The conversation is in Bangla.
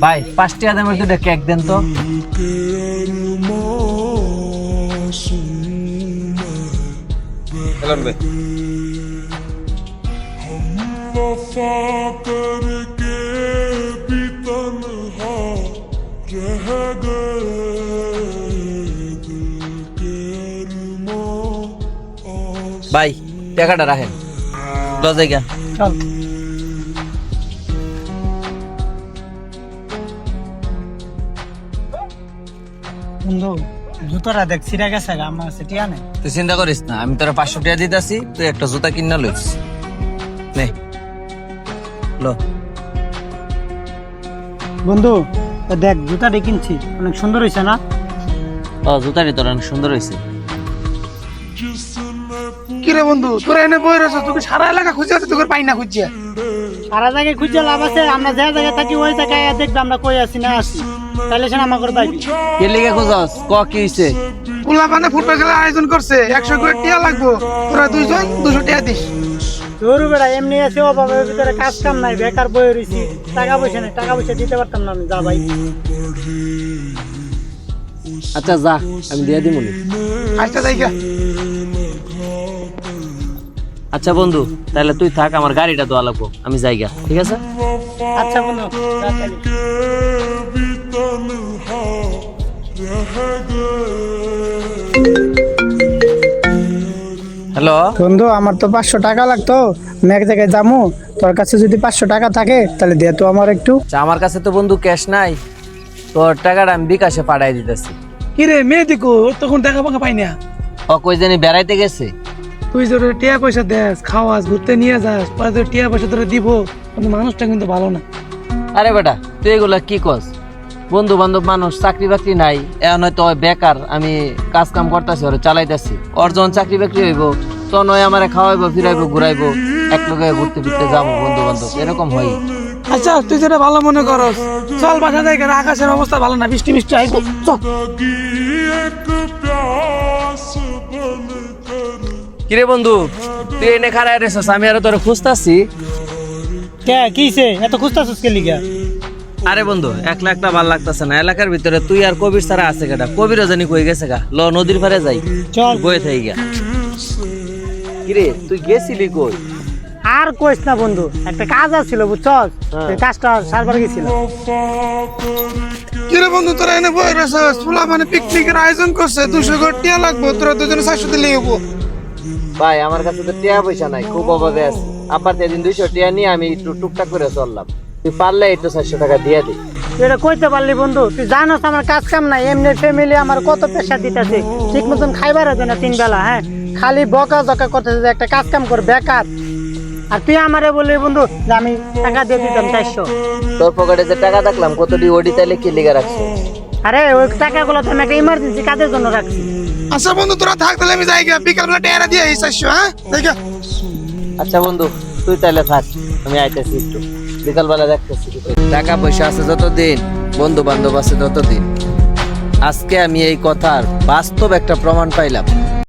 ভাই 5 টাকা দামের দুটো কেক দেন তো। ভাই টাকাটা রাখেন, লজে গা চল। বন্ধু জুতোটা দেখ ছিঁড়ে গেছে, আমার কাছে টিয়া নেই। তুই চিন্তা করিস না, আমি তোরা 500 টাকা দিতেছি, তুই একটা জুতা কিনা লইস নে লো। বন্ধু দেখ জুতাটা কিনছি, অনেক সুন্দর হয়েছে না? ও জুতাটি তোর অনেক সুন্দর হয়েছে। কিরে বন্ধু তোরা এনে বই রয়েছ, তোকে সারা এলাকা খুঁজে আছে, তোকে পাই না খুঁজছে। সারা জায়গায় খুঁজে লাভ আছে? আমরা যে জায়গায় থাকি ওই জায়গায় দেখবে আমরা কই আছি না আসি, তাহলে সে আমার করে পাইবি। কে লিগে খোঁজাস ক কি হইছে? পোলা মানে ফুটবল খেলার আয়োজন করছে, 100 করে টিয়া লাগবো, তোরা দুইজন 200 টিয়া দিস। ধরু বেড়া এমনি আছে, ও বাবার ভিতরে কাজ কাম নাই, বেকার বই রয়েছি, টাকা পয়সা নেই, টাকা পয়সা দিতে পারতাম না আমি। যা ভাই। আচ্ছা যা, আমি দিয়ে দিব। আচ্ছা জায়গা। আচ্ছা বন্ধু, তাহলে তুই থাক, আমার গাড়িটা তো লাগবো, আমি যাইগা। ঠিক আছে? আচ্ছা বন্ধু যা তাহলে। হ্যালো বন্ধু আমার তো 500 টাকা লাগতো, আমি এক জায়গায় যাবো, তোর কাছে যদি 500 টাকা থাকে তাহলে দে তো আমার একটু। আমার কাছে তো বন্ধু ক্যাশ নাই, তোর টাকাটা আমি বিকাশে পাঠাই দিতেছি। কিরে মেয়ে দেখো তখন দেখা পাকা পাই না। ও কই জানি বেড়াইতে গেছে। তুই তোর টিয়া পয়সা দেস, খাওয়াস, ঘুরতে নিয়ে যাস, পরে তোর টিয়া পয়সা তোরা দিব, কিন্তু মানুষটা কিন্তু ভালো না। আরে বেটা তুই এগুলা কি কস? বন্ধু বান্ধব মানুষ, চাকরি বাকরি নাই, এখন হয়তো বেকার, আমি কাজ কাম করতেছি, ওরে চালাইতেছি। ওর যখন চাকরি বাকরি হইব তখন ওই আমারে খাওয়াইবো, ফিরাইবো, ঘুরাইবো, এক লগে ঘুরতে ফিরতে যাবো, বন্ধু বান্ধব এরকম হয়। আচ্ছা তুই যেটা ভালো মনে করস, চল বাসা যাই, আকাশের অবস্থা ভালো না, বৃষ্টি মিষ্টি আইব, চল। কিরে বন্ধু তুই এনে খারাপ রেছিস, আমি আরো তোরে খুঁজতাছি। কে কিছে এত খুঁজতাছিস কে লিগা? আরে বন্ধু একলা একটা ভাল লাগতেছে না, এলাকার ভিতরে তুই আর কবির ছাড়া আছে কেটা? কবিরও জানি কই গেছে গা, ল নদীর পারে যাই, চল বয়ে থাই গা। কিরে তুই গেছিলি কই? আর কইস না বন্ধু, একটা কাজ আছিল বুঝছস, সেই কাজটা সারবার গেছিল। কিরে বন্ধু তোরা এনে বই রয়েছিস, পোলা মানে পিকনিকের আয়োজন করছে, 200 করে টিয়া লাগবো, তোরা দুজনে 400 দিলে হবো। ভাই আমার কাছে তো টিয়া পয়সা নাই, খুব অভাবে আছে। আবার সেদিন 200 টিয়া নিয়ে আমি একটু টুকটাক করে চললাম, তুই পারলে একটু 400 টাকা দিয়ে দে। তুই এটা কইতে পারলি বন্ধু? তুই জানোস আমার কাজ কাম নাই, এমনি ফ্যামিলি আমার কত প্রেশার দিতেছে, ঠিক মতন খাইবার আছে না 3 বেলা, হ্যাঁ খালি বকা জকা করতেছে যে একটা কাজ কাম কর, বেকার। আর তুই আমারে বললি বন্ধু যে আমি টাকা দিয়ে দিতাম 400। তোর পকেটে যে টাকা দেখলাম কতটি, ওডি তাইলে কি লিগা রাখছো? আরে ওই টাকাগুলো তো আমি একটা ইমার্জেন্সি কাজের জন্য রাখছি। আচ্ছা বন্ধু তোরা থাক, তাহলে আমি যাই গা, বিকাল বেলা টিয়ারা দিয়ে 400। হ্যাঁ জায়গা। আচ্ছা বন্ধু তুই তাইলে থাক, আমি আইতেছি একটু বিকালবেলা দেখতেছি। টাকা পয়সা আছে যতদিন, বন্ধু বান্ধব আছে ততদিন। আজকে আমি এই কথার বাস্তব একটা প্রমাণ পাইলাম।